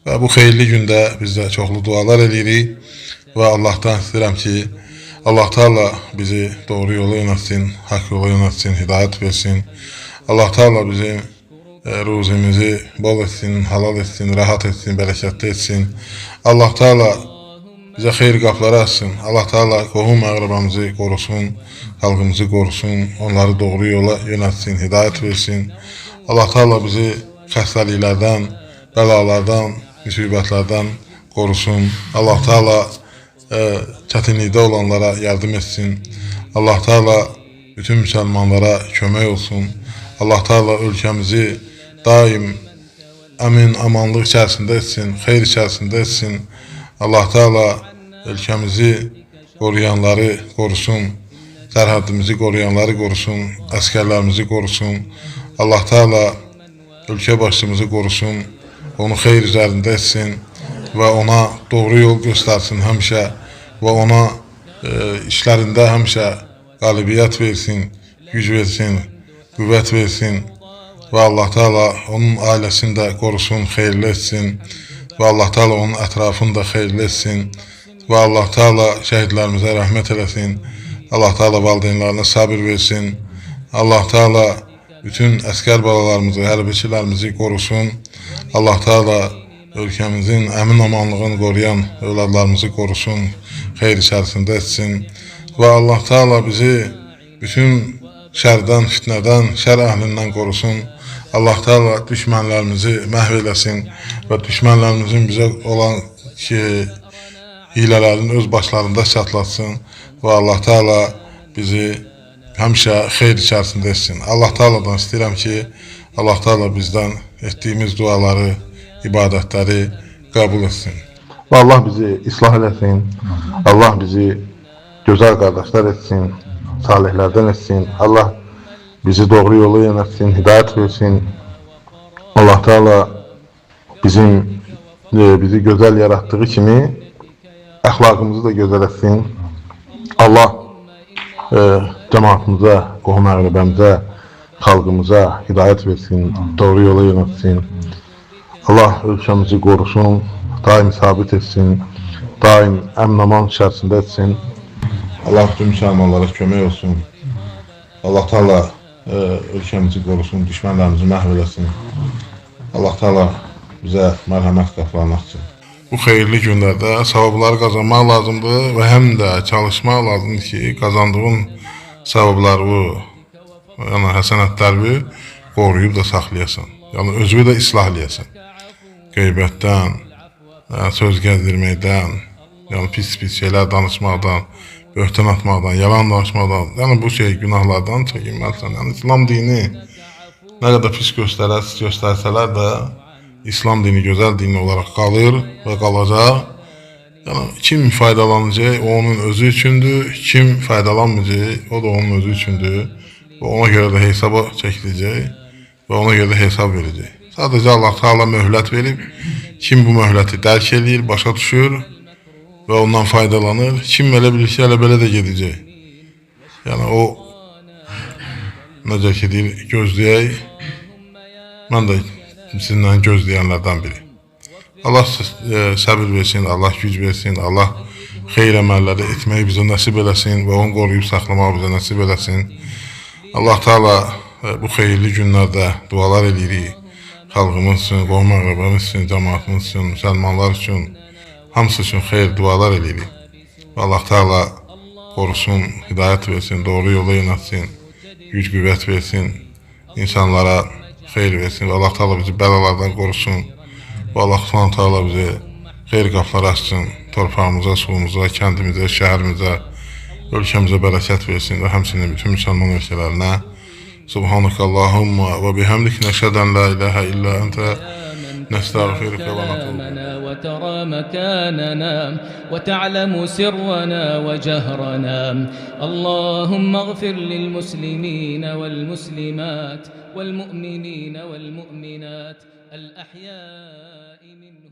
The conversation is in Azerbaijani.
Və bu xeyirli gündə biz də çoxlu dualar edirik və Allahdan istəyirəm ki, Allah Teala bizi doğru yola yönətsin, haqq yola yönətsin, hidayət versin. Allah Teala bizim ruzimizi bol etsin, halal etsin, rahat etsin, bərəkətli etsin. Allah Teala bizə xeyir qapıları açsın. Allah Teala qohum əqrabamızı qorusun, xalqımızı qorusun, onları doğru yola yönətsin, hidayət versin. Allah Teala bizi xəstəliklərdən, bəlalardan, müsibətlərdən qorusun. Allah Teala çətinlikdə olanlara yardım etsin. Allah Teala bütün müsəlmanlara kömək olsun. Allah Teala ölkəmizi daim əmin, amanlıq içərisində etsin, xeyir içərisində etsin. Allah Teala ölkəmizi qoruyanları qorusun, sərhədimizi qoruyanları qorusun, əskərlərimizi qorusun. Allah Teala ölkə başçımızı qorusun, onu xeyir üzərində etsin və ona doğru yol göstərsin həmişə və ona işlərində həmişə qalibiyyət versin, güc versin, qüvvət versin və Allah Teala onun ailəsini də qorusun, xeyirli etsin və Allah Teala onun ətrafını da xeyirli etsin və Allah Teala şəhidlərimizə rəhmət eləsin. Allah Teala valideynlərinə sabır versin. Allah Teala bütün əskər balalarımızı, hərbiçilərimizi qorusun. Allah Teala ölkəmizin əmin amanlığını qoruyan övladlarımızı qorusun, xeyir içərisində etsin və Allah Teala bizi bütün şərdən, fitnədən, şər əhlindən qorusun. Allah Teala düşmənlərimizi məhv eləsin və düşmənlərimizin bizə olan hilələrini öz başlarında çatlatsın və Allah Teala bizi həmişə xeyir içərisində etsin. Allah Teala'dan istəyirəm ki, Allah Teala bizdən etdiyimiz duaları, ibadətləri qəbul etsin. Və Allah bizi islah eləsin, Allah bizi gözəl qardaşlar etsin, salihlərdən etsin, Allah bizi doğru yola yönətsin, hidayət versin. Allah Teala bizi gözəl yarattığı kimi əxlaqımızı da gözəl etsin. Allah cəmaatımıza, qohum əqrəbəmizə, xalqımıza hidayət versin, doğru yola yönətsin. Allah ölkəmizi qorusun, daim sabit etsin, daim əmin-aman içərisində etsin. Allah bütün müsəlmanlara kömək olsun. Allah Teala ölkəmizi qorusun, düşmənlərimizi məhv eləsin. Allah Teala bizə mərhəmət qapılarını açsın. Bu xeyirli günlərdə savabları qazanmaq lazımdır və həm də çalışmaq lazımdır ki, qazandığın savabları, yəni həsənətləri qoruyub da saxlayasan. Yəni özünü də islah eləyəsən. Qeybətdən, söz gəzdirməkdən, yəni pis şeylər danışmaqdan, böhtan atmaqdan, yalan danışmaqdan, yəni bu günahlardan çəkinməlisən. Yəni İslam dini nə qədər pis göstərsələr də İslam dini gözəl din olaraq qalır və qalacaq. Yəni kim faydalanacaq, o onun özü üçündür, kim faydalanmayacaq, o da onun özü üçündür və ona görə də hesaba çəkiləcək və ona görə də hesab verəcək. Sadəcə Allah Teala möhlət verib, kim bu möhləti dərk edir, başa düşür və ondan faydalanır. Kim elə bilir ki, elə belə də gedəcək. Yəni o, necə ki deyir, gözləyək, mən də sizinlə gözləyənlərdən biri. Allah səbir versin, Allah güc versin, Allah xeyr əməlləri etməyi bizə nəsib eləsin və onu qoruyub saxlamağı bizə nəsib eləsin. Allah Teala bu xeyirli günlərdə dualar edirik. Xalqımız üçün, qohum əqrəbəmiz üçün, cəmaatımız üçün, müsəlmanlar üçün, hamısı üçün xeyir dualar edirik. Allah Teala qorusun, hidayət versin, doğru yola yönətsin, güc qüvvət versin, insanlara xeyir versin və Allah Teala bizi bəlalardan qorusun və Allah Teala bizi xeyir qapıları açsın, torpağımıza, suyumuza, kəndimizə, şəhərimizə, ölkəmizə bərəkət versin və həmçinin bütün müsəlman ölkələrinə. سبحانك اللهم وبحمدك نشهد أن لا إله إلا أنت نستغفرك ونتوب وترى مكاننا وتعلم سرنا وجهرنا اللهم اغفر للمسلمين والمسلمات والمؤمنين والمؤمنات الأحياء منهم